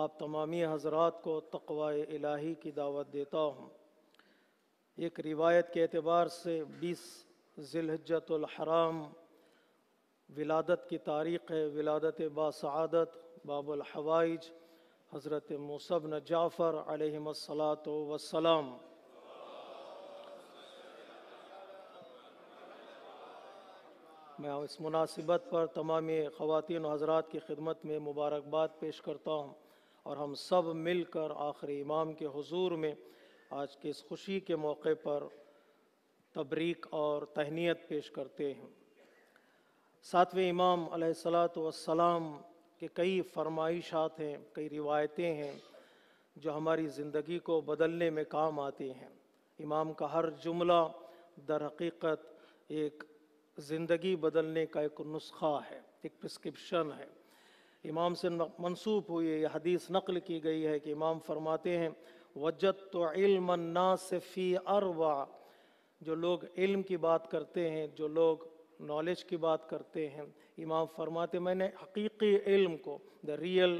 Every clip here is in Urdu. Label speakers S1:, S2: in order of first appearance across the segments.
S1: آپ تمامی حضرات کو تقوی الہی کی دعوت دیتا ہوں۔ ایک روایت کے اعتبار سے 20 ذی الحجۃ الحرام ولادت کی تاریخ ہے۔ ولادت باسعادت باب الحوائج حضرت موسیٰ بن جعفر علیہم الصلاۃ والسلام۔ میں اس مناسبت پر تمام خواتین و حضرات کی خدمت میں مبارکباد پیش کرتا ہوں، اور ہم سب مل کر آخری امام کے حضور میں آج کی اس خوشی کے موقع پر تبریک اور تہنیت پیش کرتے ہیں۔ ساتویں امام علیہ الصلاۃ والسلام کے کئی فرمائشات ہیں، کئی روایتیں ہیں جو ہماری زندگی کو بدلنے میں کام آتی ہیں۔ امام کا ہر جملہ در حقیقت ایک زندگی بدلنے کا ایک نسخہ ہے، ایک پرسکرپشن ہے۔ امام سے منسوب ہوئی یہ حدیث نقل کی گئی ہے کہ امام فرماتے ہیں وجدت علم الناس فی اربع، جو لوگ علم کی بات کرتے ہیں، جو لوگ نالج کی بات کرتے ہیں، امام فرماتے میں نے حقیقی علم کو، دا ریئل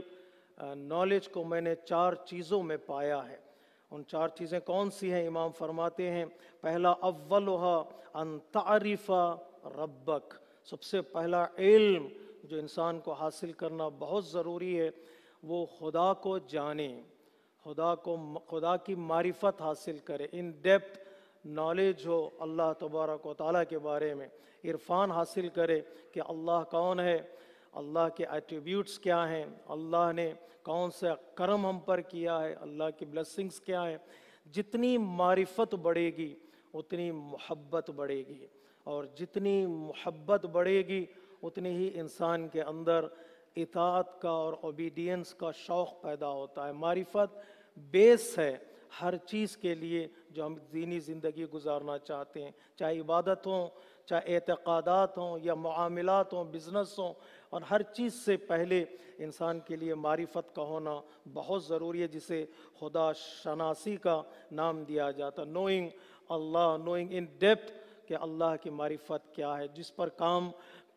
S1: نالج کو میں نے 4 چیزوں میں پایا ہے۔ ان 4 چیزیں کون سی ہیں؟ امام فرماتے ہیں پہلا اولھا ان تعرف ربک، سب سے پہلا علم جو انسان کو حاصل کرنا بہت ضروری ہے وہ خدا کو جانے، خدا کی معرفت حاصل کرے، ان ڈیپتھ نالج ہو اللہ تبارک و تعالیٰ کے بارے میں، عرفان حاصل کرے کہ اللہ کون ہے، اللہ کے ایٹریبیوٹس کیا ہیں، اللہ نے کون سا کرم ہم پر کیا ہے، اللہ کی بلیسنگز کیا ہیں۔ جتنی معرفت بڑھے گی اتنی محبت بڑھے گی، اور جتنی محبت بڑھے گی اتنی ہی انسان کے اندر اطاعت کا اور اوبیڈینس کا شوق پیدا ہوتا ہے۔ معرفت بیس ہے ہر چیز کے لیے جو ہم دینی زندگی گزارنا چاہتے ہیں، چاہے عبادت ہوں، چاہے اعتقادات ہوں یا معاملات ہوں، بزنس ہوں، اور ہر چیز سے پہلے انسان کے لیے معرفت کا ہونا بہت ضروری ہے، جسے خدا شناسی کا نام دیا جاتا، knowing Allah, knowing in depth کہ اللہ کی معرفت کیا ہے، جس پر کام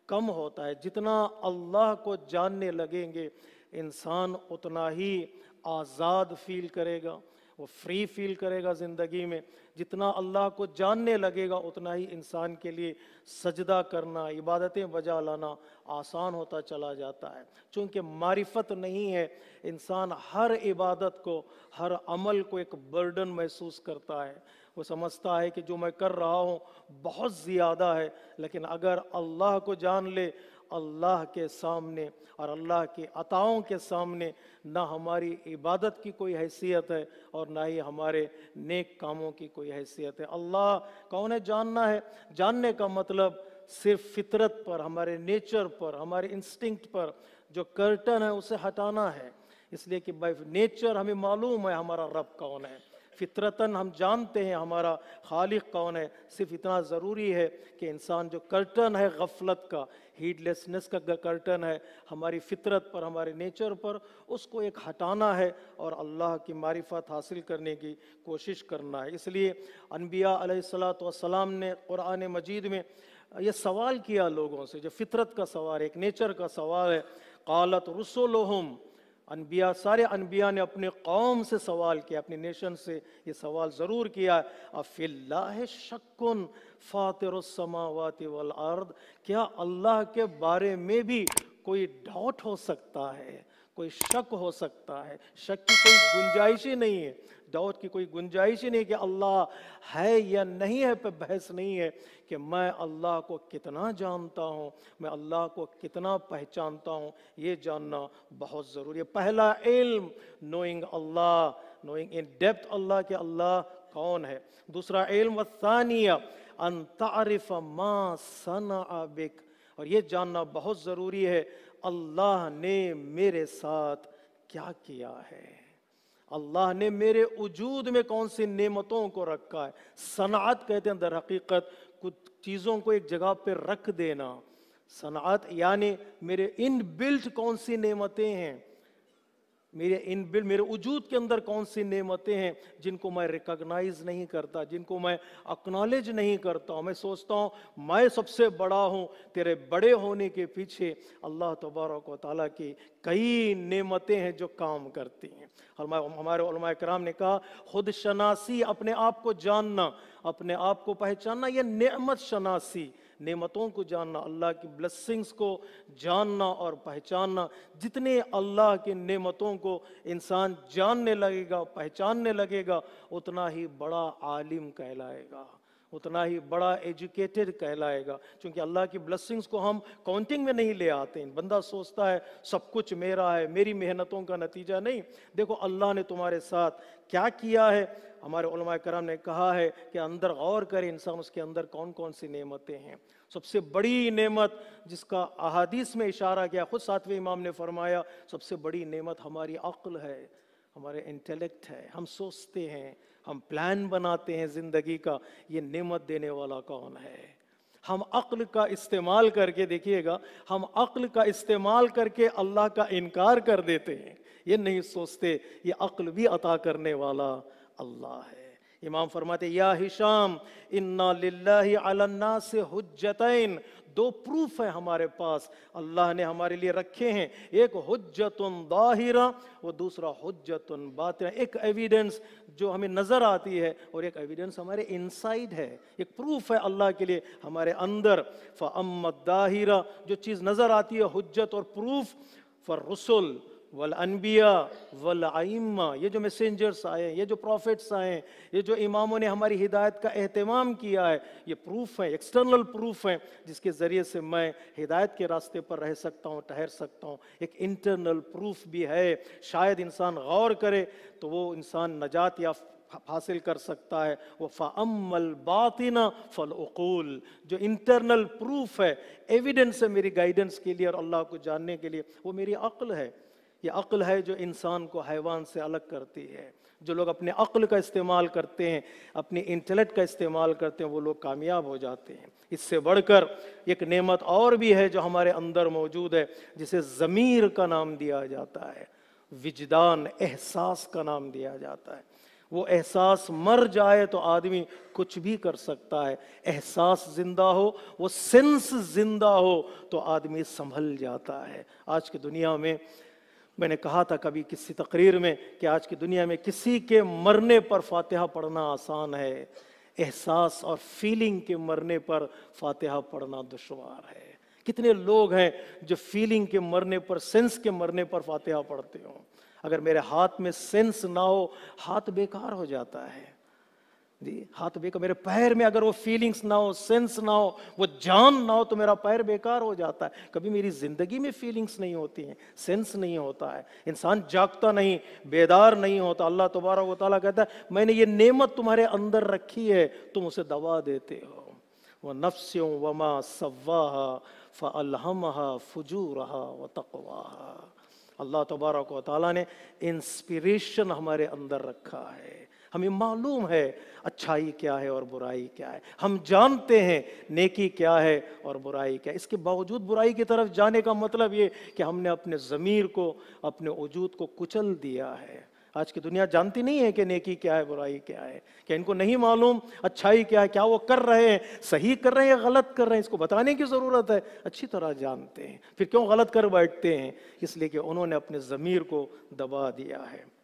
S1: کم ہوتا ہے۔ جتنا اللہ کو جاننے لگیں گے انسان اتنا ہی آزاد فیل کرے گا، وہ فری فیل کرے گا زندگی میں۔ جتنا اللہ کو جاننے لگے گا اتنا ہی انسان کے لیے سجدہ کرنا، عبادتیں بجا لانا آسان ہوتا چلا جاتا ہے۔ چونکہ معرفت نہیں ہے، انسان ہر عبادت کو، ہر عمل کو ایک برڈن محسوس کرتا ہے۔ وہ سمجھتا ہے کہ جو میں کر رہا ہوں بہت زیادہ ہے، لیکن اگر اللہ کو جان لے، اللہ کے سامنے اور اللہ کی عطاؤں کے سامنے نہ ہماری عبادت کی کوئی حیثیت ہے اور نہ ہی ہمارے نیک کاموں کی کوئی حیثیت ہے۔ اللہ کون ہے جاننا ہے، جاننے کا مطلب صرف فطرت پر، ہمارے نیچر پر، ہمارے انسٹنکٹ پر جو کرٹن ہے اسے ہٹانا ہے، اس لیے کہ بائی نیچر ہمیں معلوم ہے ہمارا رب کون ہے، فطرتاً ہم جانتے ہیں ہمارا خالق کون ہے۔ صرف اتنا ضروری ہے کہ انسان جو کرٹن ہے غفلت کا، ہیڈ لیسنس کا کرٹن ہے ہماری فطرت پر، ہمارے نیچر پر، اس کو ایک ہٹانا ہے اور اللہ کی معرفت حاصل کرنے کی کوشش کرنا ہے۔ اس لیے انبیاء علیہ الصلاۃ والسلام نے قرآن مجید میں یہ سوال کیا لوگوں سے، جو فطرت کا سوال ہے، ایک نیچر کا سوال ہے۔ قالت رسلہم، انبیاء، سارے انبیاء نے اپنے قوم سے سوال کیا، اپنی نیشن سے یہ سوال ضرور کیا، افی اللہ شک فاطر السماوات والارض، کیا اللہ کے بارے میں بھی کوئی ڈاؤٹ ہو سکتا ہے، کوئی شک ہو سکتا ہے؟ شک کی کوئی گنجائش ہی نہیں ہے، ڈاؤٹ کی کوئی گنجائش ہی نہیں کہ اللہ ہے یا نہیں ہے پہ بحث نہیں ہے، کہ میں اللہ کو کتنا جانتا ہوں، میں اللہ کو کتنا پہچانتا ہوں، یہ جاننا بہت ضروری ہے۔ پہلا علم knowing Allah, knowing in depth Allah کہ اللہ کون ہے۔ دوسرا علم والثانیہ ان تعرف ما صنع بک، اور یہ جاننا بہت ضروری ہے اللہ نے میرے ساتھ کیا کیا ہے، اللہ نے میرے وجود میں کون سی نعمتوں کو رکھا ہے۔ صنعت کہتے ہیں در حقیقت کچھ چیزوں کو ایک جگہ پہ رکھ دینا، صنعت یعنی میرے ان بلٹ کون سی نعمتیں ہیں، میرے وجود کے اندر کون سی نعمتیں ہیں جن کو میں ریکگنائز نہیں کرتا، جن کو میں اکنالج نہیں کرتا ہوں۔ میں سوچتا ہوں میں سب سے بڑا ہوں، تیرے بڑے ہونے کے پیچھے اللہ تبارک و تعالیٰ کی کئی نعمتیں ہیں جو کام کرتی ہیں۔ ہمارے علماء کرام نے کہا خود شناسی، اپنے آپ کو جاننا، اپنے آپ کو پہچاننا، یہ نعمت شناسی، نعمتوں کو جاننا، اللہ کی بلیسنگز کو جاننا اور پہچاننا۔ جتنے اللہ کی نعمتوں کو انسان جاننے لگے گا، پہچاننے لگے گا، اتنا ہی بڑا عالم کہلائے گا، اتنا ہی بڑا ایجوکیٹڈ کہلائے گا، کیونکہ اللہ کی بلیسنگز کو ہم کاؤنٹنگ میں نہیں لے آتے ہیں۔ بندہ سوچتا ہے سب کچھ میرا ہے، میری محنتوں کا نتیجہ نہیں۔ دیکھو اللہ نے تمہارے ساتھ کیا کیا ہے۔ ہمارے علماء کرام نے کہا ہے کہ اندر غور کرے انسان، اس کے اندر کون کون سی نعمتیں ہیں۔ سب سے بڑی نعمت جس کا احادیث میں اشارہ کیا، خود ساتویں امام نے فرمایا سب سے بڑی نعمت ہماری عقل ہے، ہمارے انٹیلیکٹ ہے۔ ہم سوچتے ہیں، ہم پلان بناتے ہیں زندگی کا، یہ نعمت دینے والا کون ہے؟ ہم عقل کا استعمال کر کے، دیکھیے گا، ہم عقل کا استعمال کر کے اللہ کا انکار کر دیتے ہیں۔ یہ نہیں سوچتے یہ عقل بھی عطا کرنے والا اللہ ہے۔ امام فرماتے یا ہشام انا للہ علی الناس حجتین، دو پروف ہیں ہمارے پاس اللہ نے ہمارے لیے رکھے ہیں، ایک حجت ظاہرہ و دوسرا حجت باطنہ، ایک ایویڈنس جو ہمیں نظر آتی ہے اور ایک ایویڈنس ہمارے انسائیڈ ہے، ایک پروف ہے اللہ کے لیے ہمارے اندر۔ فَأَمَّا الظَّاهِرَ، جو چیز نظر آتی ہے حجت اور پروف، فَالرُّسُلُ والانبیاء والائمہ، یہ جو میسنجرز آئے ہیں، یہ جو پروفٹس آئے ہیں، یہ جو اماموں نے ہماری ہدایت کا اہتمام کیا ہے، یہ پروف ہیں، ایکسٹرنل پروف ہیں جس کے ذریعے سے میں ہدایت کے راستے پر رہ سکتا ہوں، ٹھہر سکتا ہوں۔ ایک انٹرنل پروف بھی ہے، شاید انسان غور کرے تو وہ انسان نجات حاصل کر سکتا ہے۔ وَفَأَمَّا الْبَاطِنَ فَالْعُقُولُ، جو انٹرنل پروف ہے، ایویڈنس ہے میری گائیڈنس کے لیے اور اللہ کو جاننے کے لیے، وہ میری عقل ہے۔ یہ عقل ہے جو انسان کو حیوان سے الگ کرتی ہے۔ جو لوگ اپنے عقل کا استعمال کرتے ہیں، اپنی انٹیلیکٹ کا استعمال کرتے ہیں، وہ لوگ کامیاب ہو جاتے ہیں۔ اس سے بڑھ کر ایک نعمت اور بھی ہے جو ہمارے اندر موجود ہے، جسے ضمیر کا نام دیا جاتا ہے، وجدان، احساس کا نام دیا جاتا ہے۔ وہ احساس مر جائے تو آدمی کچھ بھی کر سکتا ہے، احساس زندہ ہو، وہ سینس زندہ ہو تو آدمی سنبھل جاتا ہے۔ آج کی دنیا میں نے کہا تھا کبھی کسی تقریر میں کہ آج کی دنیا میں کسی کے مرنے پر فاتحہ پڑھنا آسان ہے، احساس اور فیلنگ کے مرنے پر فاتحہ پڑھنا دشوار ہے۔ کتنے لوگ ہیں جو فیلنگ کے مرنے پر، سینس کے مرنے پر فاتحہ پڑھتے ہوں۔ اگر میرے ہاتھ میں سینس نہ ہو، ہاتھ بیکار ہو جاتا ہے جی، ہاتھ بیکار۔ میرے پیر میں اگر وہ فیلنگز نہ ہو، سینس نہ ہو، وہ جان نہ ہو تو میرا پیر بیکار ہو جاتا ہے۔ کبھی میری زندگی میں فیلنگز نہیں ہوتی ہیں، سینس نہیں ہوتا ہے، انسان جاگتا نہیں، بیدار نہیں ہوتا۔ اللہ تبارک و تعالیٰ کہتا ہے میں نے یہ نعمت تمہارے اندر رکھی ہے، تم اسے دبا دیتے ہو۔ وَنَفْسٍ وَمَا سَوَّاهَا فَأَلْهَمَهَا فُجُورَهَا وَتَقْوَاهَا۔ اللہ تبارک و تعالیٰ نے انسپیریشن ہمارے اندر رکھا ہے۔ ہمیں معلوم ہے اچھائی کیا ہے اور برائی کیا ہے، ہم جانتے ہیں نیکی کیا ہے اور برائی کیا ہے۔ اس کے باوجود برائی کی طرف جانے کا مطلب یہ کہ ہم نے اپنے ضمیر کو، اپنے وجود کو کچل دیا ہے۔ آج کی دنیا جانتی نہیں ہے کہ نیکی کیا ہے، برائی کیا ہے، کہ ان کو نہیں معلوم اچھائی کیا ہے، کیا وہ کر رہے ہیں، صحیح کر رہے ہیں یا غلط کر رہے ہیں۔ اس کو بتانے کی ضرورت ہے، اچھی طرح جانتے ہیں، پھر کیوں غلط کر بیٹھتے ہیں؟ اس لیے کہ انہوں نے اپنے ضمیر کو دبا دیا ہے۔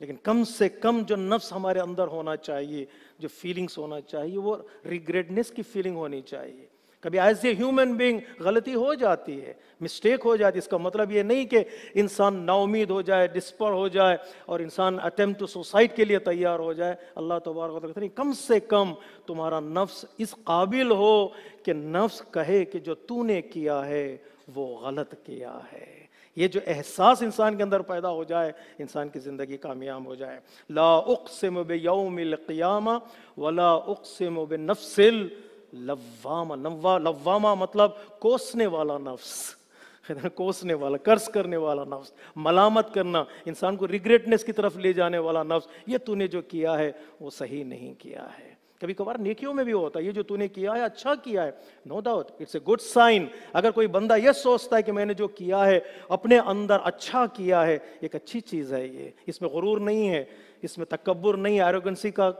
S1: لیکن کم سے کم جو نفس ہمارے اندر ہونا چاہیے، جو فیلنگز ہونا چاہیے، وہ ریگریٹنس کی فیلنگ ہونی چاہیے۔ کبھی ایز اے ہیومن بینگ غلطی ہو جاتی ہے، مسٹیک ہو جاتی ہے۔ اس کا مطلب یہ نہیں کہ انسان نا امید ہو جائے، ڈسپر ہو جائے اور انسان اٹیمپٹ ٹو سوسائڈ کے لیے تیار ہو جائے۔ اللہ تبارک و تعالیٰ کہتے ہیں کم سے کم تمہارا نفس اس قابل ہو کہ نفس کہے کہ جو تو نے کیا ہے وہ غلط کیا ہے۔ یہ جو احساس انسان کے اندر پیدا ہو جائے، انسان کی زندگی کامیاب ہو جائے۔ لا اقسم بیوم القیامہ ولا اقسم بنفس اللوامہ۔ لوامہ مطلب کوسنے والا نفس، کوسنے والا، کرس کرنے والا نفس، ملامت کرنا، انسان کو ریگریٹنس کی طرف لے جانے والا نفس۔ یہ تو نے جو کیا ہے وہ صحیح نہیں کیا ہے۔ کبھی کبھار نیکیوں میں بھی ہوتا ہے، یہ جو تو نے کیا ہے اچھا کیا ہے، no doubt it's a good sign. اگر کوئی بندہ یہ سوچتا ہے کہ میں نے جو کیا ہے اپنے اندر اچھا کیا ہے، ایک اچھی چیز ہے یہ، اس میں غرور نہیں ہے، اس میں تکبر نہیں ہے، ایروگنسی کا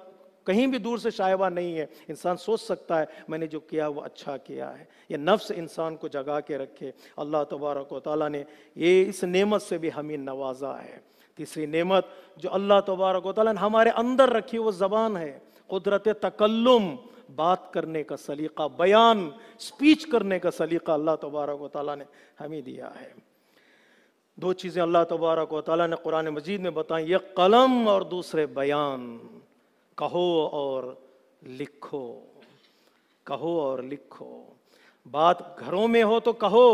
S1: کہیں بھی دور سے شائبہ نہیں ہے. انسان سوچ سکتا ہے میں نے جو کیا وہ اچھا کیا ہے. یہ نفس انسان کو جگا کے رکھے. اللہ تبارک و تعالیٰ نے یہ اس نعمت سے بھی ہمیں نوازا ہے. تیسری نعمت جو اللہ تبارک و تعالیٰ نے ہمارے اندر رکھی وہ زبان ہے. قدرت تکلم، بات کرنے کا سلیقہ، بیان، سپیچ کرنے کا سلیقہ اللہ تبارک و تعالیٰ نے ہمیں دیا ہے. دو چیزیں اللہ تبارک و تعالیٰ نے قرآن مجید میں بتائیں، یہ قلم اور دوسرے بیان. کہو اور لکھو، کہو اور لکھو. بات گھروں میں ہو تو کہو،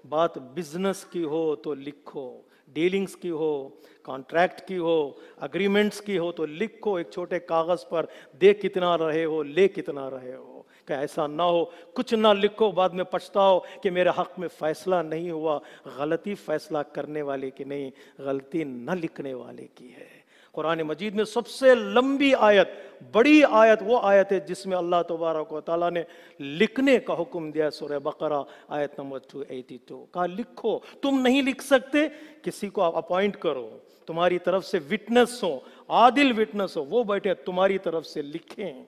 S1: بات بزنس کی ہو تو لکھو، ڈیلنگز کی ہو، کانٹریکٹ کی ہو، اگریمنٹس کی ہو تو لکھو ایک چھوٹے کاغذ پر. دے کتنا رہے ہو، لے کتنا رہے ہو. کہ ایسا نہ ہو کچھ نہ لکھو بعد میں پچھتاؤ کہ میرے حق میں فیصلہ نہیں ہوا. غلطی فیصلہ کرنے والے کی نہیں، غلطی نہ لکھنے والے کی ہے. قرآن مجید میں سب سے لمبی آیت، بڑی آیت وہ آیت ہے جس میں اللہ تبارک و تعالیٰ نے لکھنے کا حکم دیا. سورہ بقرہ آیت نمبر 282. کہا لکھو. تم نہیں لکھ سکتے، کسی کو آپ اپوائنٹ کرو، تمہاری طرف سے وٹنس ہو، عادل وٹنس ہو، وہ بیٹھے تمہاری طرف سے لکھیں،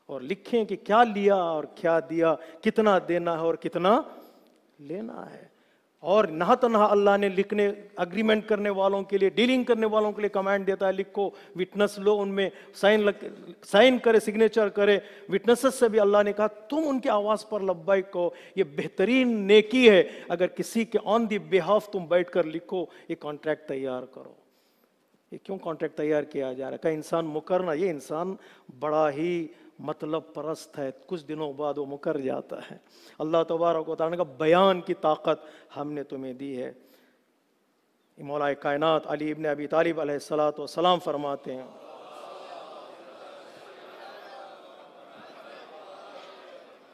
S1: اور لکھیں کہ کیا لیا اور کیا دیا، کتنا دینا ہے اور کتنا لینا ہے. اور نہ تنہا اللہ نے لکھنے، اگریمنٹ کرنے والوں کے لیے، ڈیلنگ کرنے والوں کے لیے کمانڈ دیتا ہے لکھو، وٹنس لو، ان میں سائن کرے، سگنیچر کرے. وٹنسز سے بھی اللہ نے کہا تم ان کی آواز پر لبیک کہو. یہ بہترین نیکی ہے اگر کسی کے آن دی بہاف تم بیٹھ کر لکھو. یہ کانٹریکٹ تیار کرو. یہ کیوں کانٹریکٹ تیار کیا جا رہا ہے؟ کہ انسان مکرنا، یہ انسان بڑا ہی مطلب پرست ہے، کچھ دنوں بعد وہ مکر جاتا ہے. اللہ تبارک و تعالیٰ کا بیان کی طاقت ہم نے تمہیں دی ہے. مولا کائنات علی ابن ابی طالب علیہ الصلوۃ والسلام فرماتے ہیں،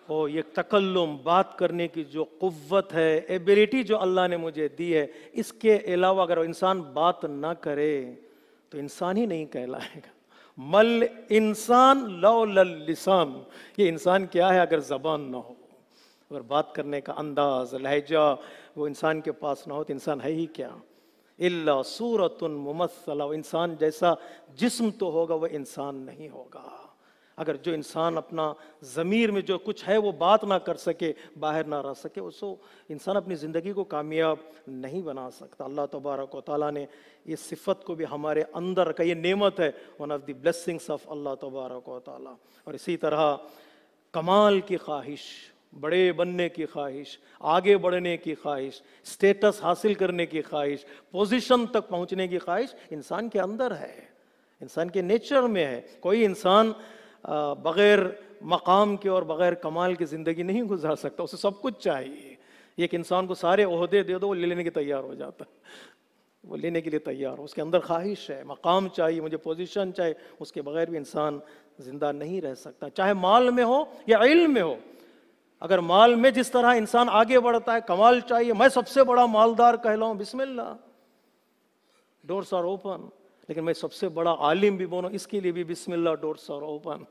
S1: او یہ تکلم، بات کرنے کی جو قوت ہے، ایبیلٹی جو اللہ نے مجھے دی ہے، اس کے علاوہ اگر انسان بات نہ کرے تو انسان ہی نہیں کہلائے گا. مل انسان لولا اللسان. یہ انسان کیا ہے اگر زبان نہ ہو، اگر بات کرنے کا انداز، لہجہ وہ انسان کے پاس نہ ہو تو انسان ہے ہی کیا؟ الا صورۃ ممثلہ. انسان جیسا جسم تو ہوگا، وہ انسان نہیں ہوگا. اگر جو انسان اپنا ضمیر میں جو کچھ ہے وہ بات نہ کر سکے، باہر نہ رہ سکے، اس کو انسان اپنی زندگی کو کامیاب نہیں بنا سکتا. اللہ تبارک و تعالیٰ نے یہ صفت کو بھی ہمارے اندر رکھا. یہ نعمت ہے، one of the blessings of Allah تبارک و تعالیٰ. اور اسی طرح کمال کی خواہش، بڑے بننے کی خواہش، آگے بڑھنے کی خواہش، سٹیٹس حاصل کرنے کی خواہش، پوزیشن تک پہنچنے کی خواہش انسان کے اندر ہے، انسان کے نیچر میں ہے. کوئی انسان بغیر مقام کے اور بغیر کمال کی زندگی نہیں گزار سکتا. اسے سب کچھ چاہیے. ایک انسان کو سارے عہدے دے دو، وہ لے لینے کے تیار ہو جاتا ہے، وہ لینے کے لیے تیار ہو. اس کے اندر خواہش ہے، مقام چاہیے، مجھے پوزیشن چاہیے. اس کے بغیر بھی انسان زندہ نہیں رہ سکتا، چاہے مال میں ہو یا علم میں ہو. اگر مال میں جس طرح انسان آگے بڑھتا ہے، کمال چاہیے، میں سب سے بڑا مالدار کہلاؤں، بسم اللہ، ڈورس آر اوپن. لیکن میں سب سے بڑا عالم بھی بنوں، اس کے لیے بھی بسم اللہ، ڈورس آر اوپن.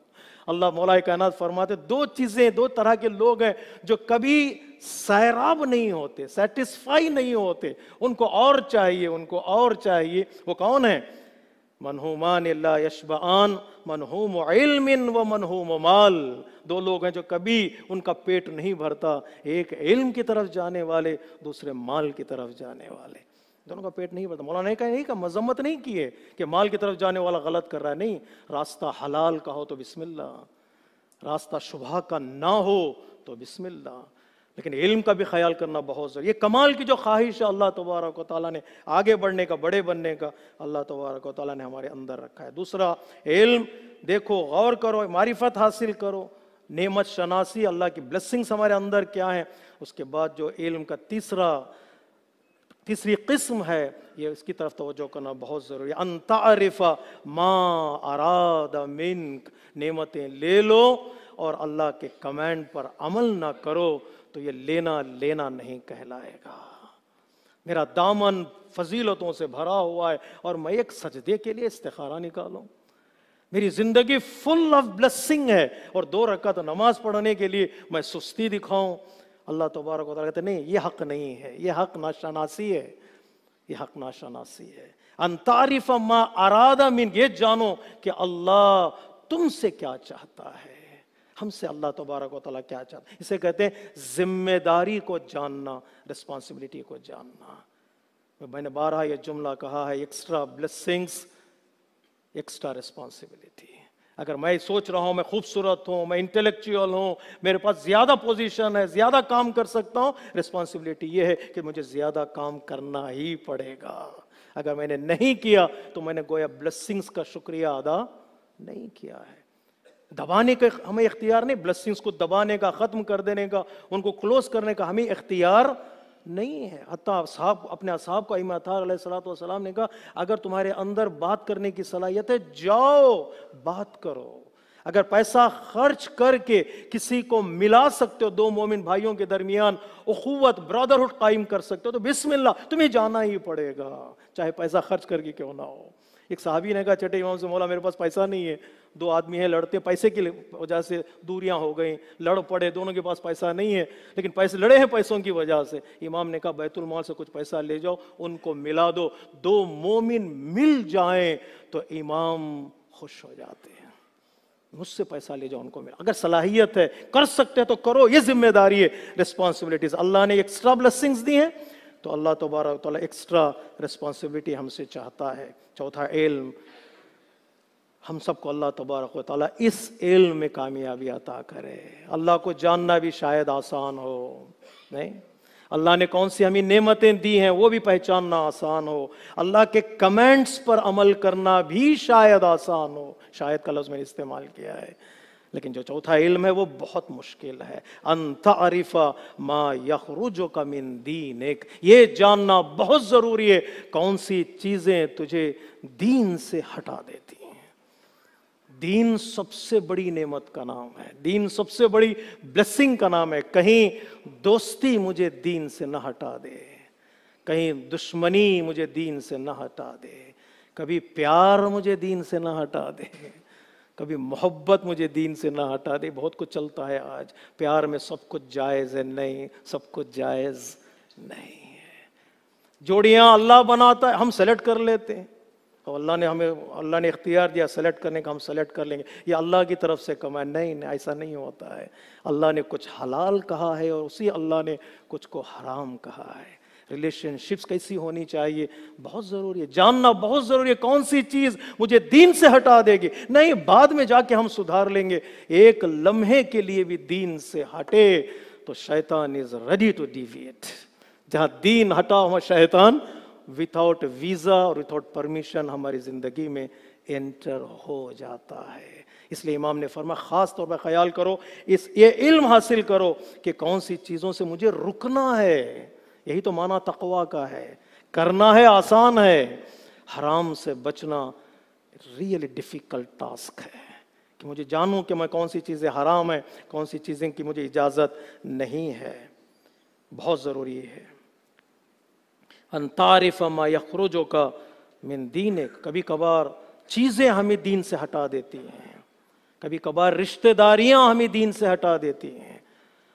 S1: اللہ مولا کائنات فرماتے دو چیزیں، دو طرح کے لوگ ہیں جو کبھی سیراب نہیں ہوتے، سیٹسفائی نہیں ہوتے، ان کو اور چاہیے، ان کو اور چاہیے. وہ کون ہیں؟ منہومان لا یشبعان، منہوم علم و منہوم مال. دو لوگ ہیں جو کبھی ان کا پیٹ نہیں بھرتا، ایک علم کی طرف جانے والے، دوسرے مال کی طرف جانے والے. دونوں کا پیٹ نہیں بھرتا. مولانا نے کہا نہیں، کہ مذمت نہیں کی ہے کہ مال کی طرف جانے والا غلط کر رہا ہے. نہیں، راستہ حلال کا ہو تو بسم اللہ، راستہ شبہ کا نہ ہو تو بسم اللہ. لیکن علم کا بھی خیال کرنا بہت ضروری. یہ کمال کی جو خواہش ہے اللہ تبارک و تعالیٰ نے، آگے بڑھنے کا، بڑے بننے کا، اللہ تبارک و تعالیٰ نے ہمارے اندر رکھا ہے. دوسرا علم، دیکھو، غور کرو، معرفت حاصل کرو، نعمت شناسی، اللہ کی بلیسنگز ہمارے اندر کیا ہیں. اس کے بعد جو علم کا تیسری قسم ہے، یہ اس کی طرف توجہ کرنا بہت ضروری ہے. ان تعرف ما اراد منک. نعمتیں لے لو اور اللہ کے کمانڈ پر عمل نہ کرو تو یہ لینا نہیں کہلائے گا. میرا دامن فضیلتوں سے بھرا ہوا ہے اور میں ایک سجدے کے لیے استخارہ نکالوں. میری زندگی فل آف بلیسنگ ہے، اور 2 رکعت نماز پڑھنے کے لیے میں سستی دکھاؤں؟ اللہ تبارک و تعالیٰ کہتے نہیں، یہ حق نہیں ہے، یہ حق ناشناسی ہے، یہ حق ناشناسی ہے۔ ان تعرف ما اراد من، یہ جانو کہ اللہ تم سے کیا چاہتا ہے، ہم سے اللہ تبارک و تعالیٰ کیا چاہتا ہے۔ اسے کہتے ہیں ذمہ داری کو جاننا، رسپانسبلٹی کو جاننا۔ میں نے بارہا یہ جملہ کہا ہے، ایکسٹرا بلیسنگز، ایکسٹرا رسپانسبلٹی۔ اگر میں سوچ رہا ہوں میں خوبصورت ہوں، میں انٹلیکچوئل ہوں، میرے پاس زیادہ پوزیشن ہے، زیادہ کام کر سکتا ہوں، رسپانسبلٹی یہ ہے کہ مجھے زیادہ کام کرنا ہی پڑے گا۔ اگر میں نے نہیں کیا تو میں نے گویا بلیسنگز کا شکریہ ادا نہیں کیا ہے۔ دبانے کا ہمیں اختیار نہیں، بلیسنگز کو دبانے کا، ختم کر دینے کا، ان کو کلوز کرنے کا ہمیں اختیار نہیں ہے۔ حتیٰ اپنے اصحاب کو ائمہ اطہار علیہ السلام نے کہا اگر تمہارے اندر بات کرنے کی صلاحیت ہے، جاؤ بات کرو۔ اگر پیسہ خرچ کر کے کسی کو ملا سکتے ہو، 2 مومن بھائیوں کے درمیان اخوت، برادرہڈ قائم کر سکتے ہو، تو بسم اللہ، تمہیں جانا ہی پڑے گا، چاہے پیسہ خرچ کر کے کیوں نہ ہو۔ ایک صحابی نے کہا چھٹے امام سے، مولا میرے پاس پیسہ نہیں ہے، 2 آدمی ہیں لڑتے، پیسے کی وجہ سے دوریاں ہو گئیں، لڑ پڑے، دونوں کے پاس پیسہ نہیں ہے، لیکن پیسے لڑے ہیں پیسوں کی وجہ سے۔ امام نے کہا بیت المال سے کچھ پیسہ لے جاؤ، ان کو ملا دو، 2 مومن مل جائیں تو امام خوش ہو جاتے ہیں۔ مجھ سے پیسہ لے جاؤ، ان کو ملا۔ اگر صلاحیت ہے، کر سکتے ہیں تو کرو، یہ ذمہ داری ہے، رسپانسبلٹیز۔ اللہ نے ایکسٹرا بلیسنگز دی ہیں تو اللہ تبارک و تعالیٰ ایکسٹرا رسپانسبلٹی ہم سے چاہتا ہے۔ چوتھا، علم۔ ہم سب کو اللہ تبارک و تعالیٰ اس علم میں کامیابی عطا کرے۔ اللہ کو جاننا بھی شاید آسان ہو نہیں، اللہ نے کون سی ہمیں نعمتیں دی ہیں وہ بھی پہچاننا آسان ہو، اللہ کے کمنٹس پر عمل کرنا بھی شاید آسان ہو، شاید کا لفظ میں نے استعمال کیا ہے، لیکن جو چوتھا علم ہے وہ بہت مشکل ہے۔ ان تعرف ما یخرجک من دینک، یہ جاننا بہت ضروری ہے کون سی چیزیں تجھے دین سے ہٹا دیتی ہیں۔ دین سب سے بڑی نعمت کا نام ہے، دین سب سے بڑی بلیسنگ کا نام ہے۔ کہیں دوستی مجھے دین سے نہ ہٹا دے، کہیں دشمنی مجھے دین سے نہ ہٹا دے، کبھی پیار مجھے دین سے نہ ہٹا دے، کبھی محبت مجھے دین سے نہ ہٹا دے۔ بہت کچھ چلتا ہے آج، پیار میں سب کچھ جائز ہے، نہیں، سب کچھ جائز نہیں ہے۔ جوڑیاں اللہ بناتا ہے، ہم سلیکٹ کر لیتے ہیں، اور اللہ نے اختیار دیا سلیکٹ کرنے کا، ہم سلیکٹ کر لیں گے، یہ اللہ کی طرف سے کما ہے۔ نہیں، ایسا نہیں ہوتا ہے۔ اللہ نے کچھ حلال کہا ہے اور اسی اللہ نے کچھ کو حرام کہا ہے۔ ریلیشن شپس کیسی ہونی چاہیے بہت ضروری ہے، جاننا بہت ضروری ہے کون سی چیز مجھے دین سے ہٹا دے گی۔ نہیں، بعد میں جا کے ہم سدھار لیں گے، ایک لمحے کے لیے بھی دین سے ہٹے تو شیطان از ریڈی ٹو ڈیویٹ۔ جہاں دین ہٹا ہوا شیطان وداؤٹ ویزا اور وداؤٹ پرمیشن ہماری زندگی میں انٹر ہو جاتا ہے۔ اس لیے امام نے فرمایا خاص طور پر خیال کرو، یہ علم حاصل کرو کہ کون سی چیزوں سے مجھے رکنا ہے۔ یہی تو معنی تقویٰ کا ہے، کرنا ہے آسان ہے، حرام سے بچنا ریئلی ڈیفیکلٹ ٹاسک ہے، کہ مجھے جانوں کہ میں کون سی چیزیں حرام ہیں، کون سی چیزیں کی مجھے اجازت نہیں ہے، بہت ضروری ہے۔ ان تعرف ما یخرجک من دینک، کبھی کبھار چیزیں ہمیں دین سے ہٹا دیتی ہیں، کبھی کبھار رشتہ داریاں ہمیں دین سے ہٹا دیتی ہیں،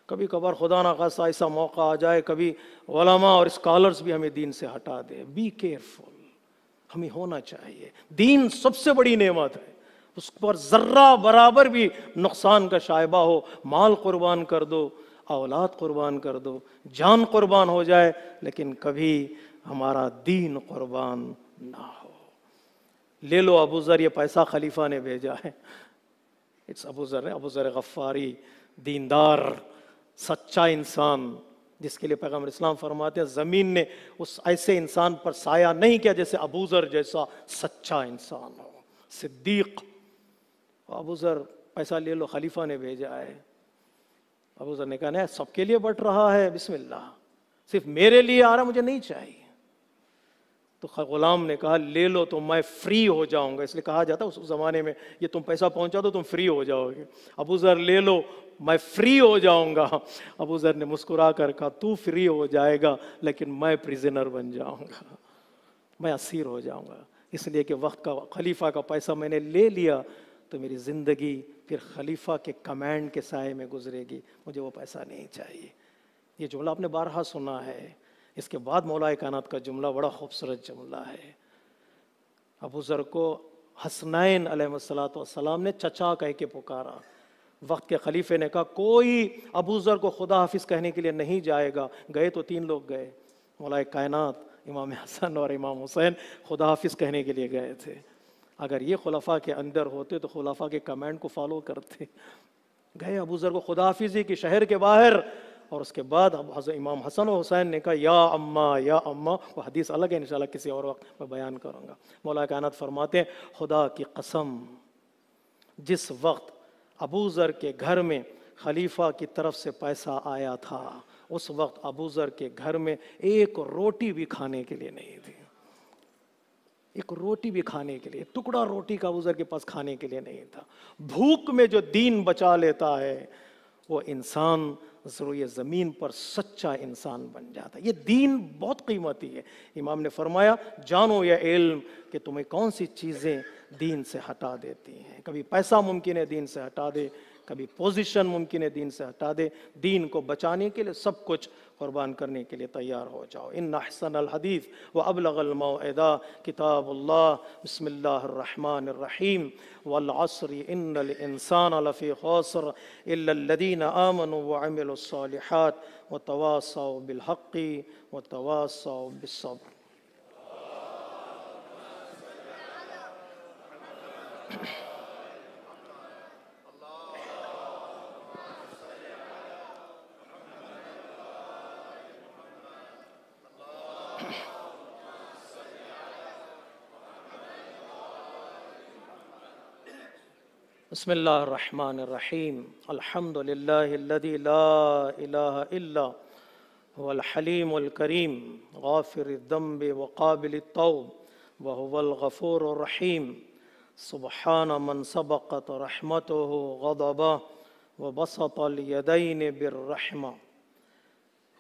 S1: کبھی کبھار خدا نہ خواستہ ایسا موقع آ جائے کبھی علماء اور اسکالرز بھی ہمیں دین سے ہٹا دے۔ بی کیئرفل، ہمیں ہونا چاہیے، دین سب سے بڑی نعمت ہے، اس پر ذرہ برابر بھی نقصان کا شائبہ ہو، مال قربان کر دو، اولاد قربان کر دو، جان قربان ہو جائے، لیکن کبھی ہمارا دین قربان نہ ہو۔ لے لو ابو ذر، یہ پیسہ خلیفہ نے بھیجا ہے، ابو ذر غفاری، دیندار، سچا انسان، جس کے لیے پیغمبر اسلام فرماتے ہیں زمین نے اس ایسے انسان پر سایہ نہیں کیا جیسے ابو ذر جیسا سچا انسان ہو، صدیق۔ ابو ذر پیسہ لے لو، خلیفہ نے بھیجا ہے۔ ابو ذر نے کہا نہیں، سب کے لیے بٹ رہا ہے، بسم اللہ، صرف میرے لیے آ رہا، مجھے نہیں چاہیے۔ تو غلام نے کہا لے لو تو میں فری ہو جاؤں گا، اس لیے کہا جاتا اس زمانے میں یہ تم پیسہ پہنچا دو تم فری ہو جاؤ گے۔ ابو ذر لے لو، میں فری ہو جاؤں گا۔ ابو ذر نے مسکرا کر کہا تو فری ہو جائے گا لیکن میں پریزنر بن جاؤں گا، میں اسیر ہو جاؤں گا، اس لیے کہ وقت کا خلیفہ کا پیسہ میں نے لے لیا تو میری زندگی پھر خلیفہ کے کمانڈ کے سائے میں گزرے گی، مجھے وہ پیسہ نہیں چاہیے۔ یہ جملہ آپ نے بارہا سنا ہے۔ اس کے بعد مولا کائنات کا جملہ بڑا خوبصورت جملہ ہے۔ ابو ذر کو حسنین علیہ السلام نے چچا کہہ کے پکارا۔ وقت کے خلیفے نے کہا کوئی ابو ذر کو خدا حافظ کہنے کے لیے نہیں جائے گا۔ گئے تو 3 لوگ گئے، مولا کائنات، امام حسن اور امام حسین خدا حافظ کہنے کے لیے گئے تھے۔ اگر یہ خلفاء کے اندر ہوتے تو خلفاء کے کمانڈ کو فالو کرتے۔ گئے ابو ذر کو خدا حافظی کی شہر کے باہر، اور اس کے بعد حضرت امام حسن و حسین نے کہا یا اماں یا اماں۔ وہ حدیث الگ ہے، انشاءاللہ کسی اور وقت میں بیان کروں گا۔ مولا کائنات فرماتے ہیں خدا کی قسم، جس وقت ابو ذر کے گھر میں خلیفہ کی طرف سے پیسہ آیا تھا، اس وقت ابو ذر کے گھر میں ایک روٹی بھی کھانے کے لیے نہیں تھی۔ ایک روٹی بھی کھانے کے لیے، ٹکڑا روٹی کا ابو ذر کے پاس کھانے کے لیے نہیں تھا۔ بھوک میں جو دین بچا لیتا ہے وہ انسان ضرور زمین پر سچا انسان بن جاتا ہے۔ یہ دین بہت قیمتی ہے۔ امام نے فرمایا جانو یہ علم کہ تمہیں کون سی چیزیں دین سے ہٹا دیتی ہیں۔ کبھی پیسہ ممکن ہے دین سے ہٹا دے، کبھی پوزیشن ممکن ہے دین سے ہٹا دے۔ دین کو بچانے کے لیے سب کچھ قربان کرنے کے لیے تیار ہو جاؤ۔ ان احسن الحدیث وابلغ الموعظہ کتاب اللہ، بسم اللہ الرحمن الرحیم، والعصر ان الانسان لفی خسر الا الذین آمنوا وعملوا الصالحات وتواصوا بالحق وتواصوا بالصبر۔ بسم اللہ الرحمن الرحیم، الحمد للہ الذی لا الہ الا هو الحلیم الکریم غافر الذنب وقابل التوب وهو الغفور الرحیم، سبحان من سبقت رحمته غضبہ وبسط الیدین بالرحمہ۔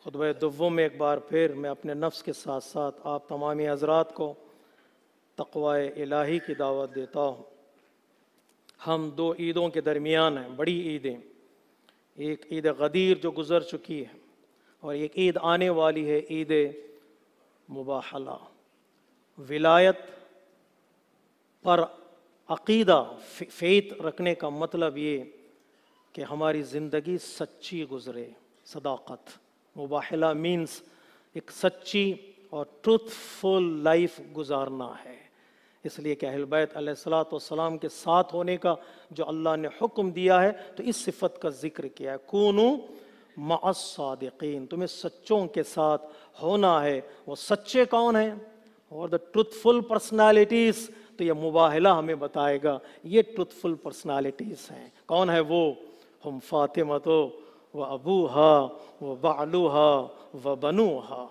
S1: خطبہ دوم میں ایک بار پھر میں اپنے نفس کے ساتھ ساتھ آپ تمامی حضرات کو تقوی الہی کی دعوت دیتا ہوں۔ ہم 2 عیدوں کے درمیان ہیں، بڑی عیدیں، ایک عید غدیر جو گزر چکی ہے اور ایک عید آنے والی ہے، عید مباحلہ۔ ولایت پر عقیدہ فیت رکھنے کا مطلب یہ کہ ہماری زندگی سچی گزرے، صداقت۔ مباحلہ مینز ایک سچی اور ٹروتھ فل لائف گزارنا ہے۔ اس لیے کہ اہل بیت علیہ السلام کے ساتھ ہونے کا جو اللہ نے حکم دیا ہے تو اس صفت کا ذکر کیا ہے، کونو مع الصادقین، تمہیں سچوں کے ساتھ ہونا ہے۔ وہ سچے کون ہیں اور دا ٹروتھ فل پرسنالٹیز، تو یہ مباحلہ ہمیں بتائے گا یہ ٹروتھ فل پرسنالٹیز ہیں۔ کون ہے وہ؟ ہم فاطمہ و ابوہا و بعلوہا و بنوہا۔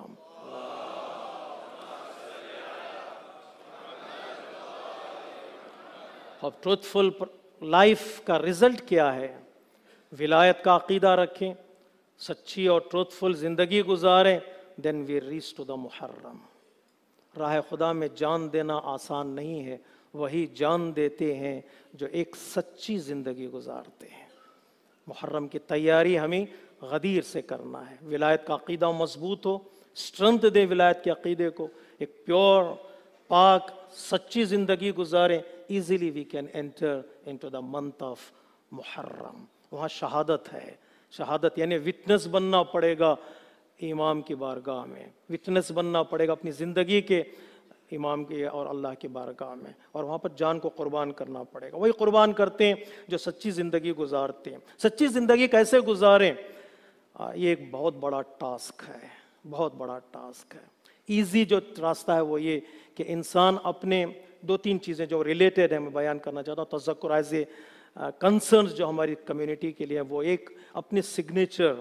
S1: اب ٹروتھ فل لائف کا رزلٹ کیا ہے؟ ولایت کا عقیدہ رکھیں، سچی اور ٹروتھ فل زندگی گزاریں، دین وی ریچ ٹو دا محرم۔ راہ خدا میں جان دینا آسان نہیں ہے، وہی جان دیتے ہیں جو ایک سچی زندگی گزارتے ہیں۔ محرم کی تیاری ہمیں غدیر سے کرنا ہے۔ ولایت کا عقیدہ مضبوط ہو، اسٹرنتھ دے ولایت کے عقیدے کو، ایک پیور پاک سچی زندگی گزاریں۔ Easily we can enter into the month of Muharram. وہاں شہادت ہے، شہادت یعنی وٹنس بننا پڑے گا امام کی بارگاہ میں، وٹنس بننا پڑے گا اپنی زندگی کے امام کے اور اللہ کی بارگاہ میں، اور وہاں پر جان کو قربان کرنا پڑے گا۔ وہی قربان کرتے ہیں جو سچی زندگی گزارتے ہیں۔ سچی زندگی کیسے گزاریں؟ یہ ایک بہت بڑا ٹاسک ہے، بہت بڑا ٹاسک ہے۔ ایزی جو راستہ ہے وہ یہ کہ انسان اپنے 2-3 چیزیں جو ریلیٹڈ ہیں میں بیان کرنا چاہتا ہوں، تذکر ایز اے کنسرنز جو ہماری کمیونٹی کے لیے، وہ ایک اپنے سگنیچر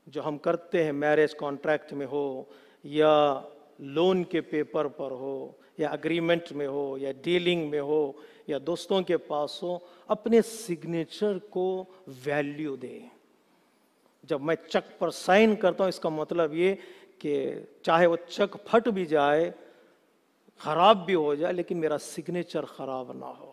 S1: جو ہم کرتے ہیں میرج کانٹریکٹ میں ہو یا لون کے پیپر پر ہو یا اگریمنٹ میں ہو یا ڈیلنگ میں ہو یا دوستوں کے پاس ہو، اپنے سگنیچر کو ویلیو دے۔ جب میں چیک پر سائن کرتا ہوں اس کا مطلب یہ کہ چاہے وہ چیک پھٹ بھی جائے، خراب بھی ہو جائے، لیکن میرا سگنیچر خراب نہ ہو۔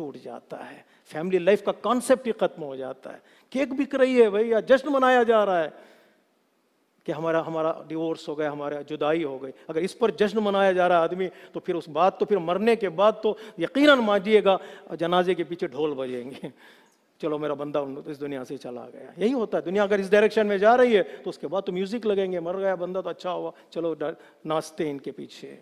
S1: ٹوٹ جاتا ہے، فیملی لائف کا کانسیپٹ ہی ختم ہو جاتا ہے. کیک بک رہی ہے بھائی، یا جشن منایا جا رہا ہے کہ ہمارا ڈیورس ہو گیا، ہمارا جدائی ہو گئی. اگر اس پر جشن منایا جا رہا ہے آدمی، تو پھر اس بات تو پھر مرنے کے بعد تو یقیناً مانجیے گا جنازے کے پیچھے ڈھول بجیں گے، چلو میرا بندہ اس دنیا سے چلا گیا. یہی ہوتا ہے، دنیا اگر اس ڈائریکشن میں جا رہی ہے تو اس کے بعد تو میوزک لگیں گے، مر گیا بندہ تو اچھا ہوا، چلو ناچتے ہیں ان کے پیچھے.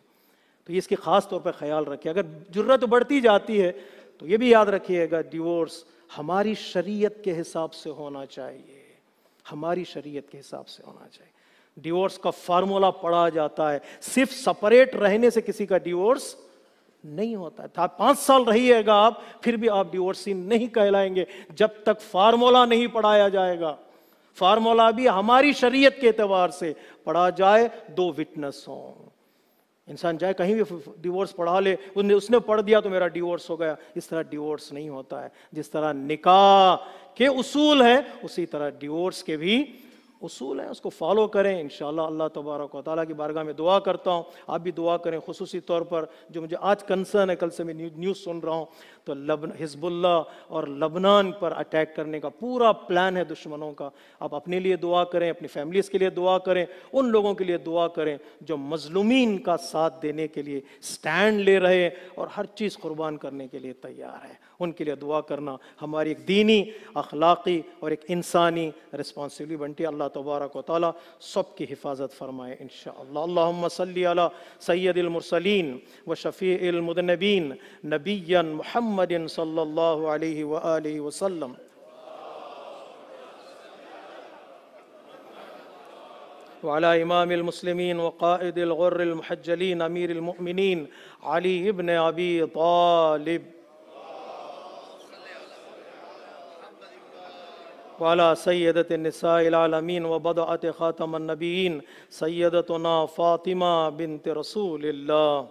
S1: تو اس کی خاص طور پہ خیال رکھیں. اگر جرت بڑھتی جاتی ہے تو یہ بھی یاد رکھیے گا، ڈیورس ہماری شریعت کے حساب سے ہونا چاہیے، ہماری شریعت کے حساب سے ہونا چاہیے. ڈیورس کا فارمولا پڑھا جاتا ہے، صرف سپریٹ رہنے سے کسی کا ڈیورس نہیں ہوتا ہے. 5 سال رہیے گا آپ، پھر بھی آپ ڈیورسی نہیں کہلائیں گے جب تک فارمولا نہیں پڑھایا جائے گا. فارمولا بھی ہماری شریعت کے اعتبار سے پڑھا جائے، 2 وٹنس ہوں. انسان جائے کہیں بھی ڈیورس پڑھا لے، اس نے پڑھ دیا تو میرا ڈیورس ہو گیا، اس طرح ڈیورس نہیں ہوتا ہے. جس طرح نکاح کے اصول ہیں اسی طرح ڈیورس کے بھی اصول ہیں، اس کو فالو کریں. انشاءاللہ اللہ تبارک و تعالیٰ کی بارگاہ میں دعا کرتا ہوں، آپ بھی دعا کریں. خصوصی طور پر جو مجھے آج کنسرن ہے، کل سے میں نیوز سن رہا ہوں تو حزب اللہ اور لبنان پر اٹیک کرنے کا پورا پلان ہے دشمنوں کا. آپ اپنے لیے دعا کریں، اپنی فیملیز کے لیے دعا کریں، ان لوگوں کے لیے دعا کریں جو مظلومین کا ساتھ دینے کے لیے سٹینڈ لے رہے اور ہر چیز قربان کرنے کے لیے تیار ہے. ان کے لیے دعا کرنا ہماری ایک دینی، اخلاقی اور ایک انسانی رسپانسبلٹی بنتی ہے. اللہ تبارک و تعالیٰ سب کی حفاظت فرمائے انشاءاللہ. اللہم صلی علی سید المرسلین و شفیع المذنبین نبیا محمد صلی اللہ علیہ وآلہ وسلم وعلى امام المسلمین وقائد الغر المحجلین امیر المؤمنین علی ابن ابی طالب وعلى سیدۃ النساء العالمین وبضعۃ خاتم النبیین سیدتنا فاطمہ بنت رسول اللہ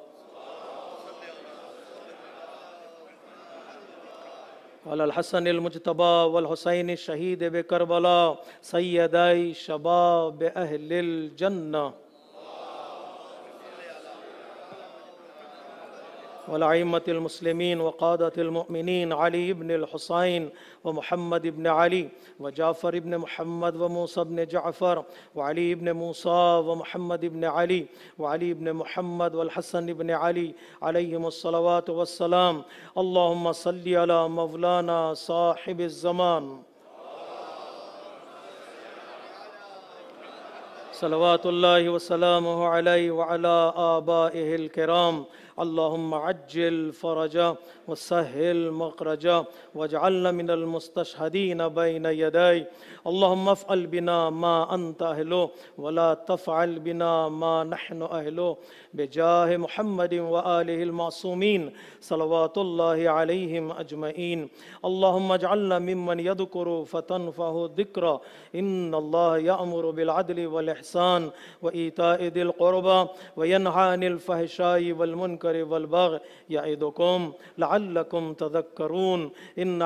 S1: وعلى الحسن المجتبى والحسین الشہید بکربلا سیدی شباب اہل الجنہ والأئمة المسلمين وقادة المؤمنين علي بن الحسين ومحمد بن علي وجعفر بن محمد وموسى بن جعفر وعلي بن موسى ومحمد بن علي وعلي بن محمد والحسن بن علي عليهم الصلوات والسلام. اللهم صل على مولانا صاحب الزمان صلوات الله وسلامه عليه وعلى آبائه الكرام. اللهم عجل فرجا وسهل مخرجا واجعلنا من المستشهدين بين يدي. اللهم افعل بنا ما أنت أهله ولا تفعل بنا ما نحن أهله بجاه محمد وآله المعصومين صلوات الله عليهم أجمعين. اللهم اجعلنا ممن يذكر فتنفعه الذكرى. إن الله يأمر بالعدل والإحسان وإيتاء ذي القربى وينهى عن الفحشاء والمنكر والبغي يعظكم لعلكم تذكرون. إن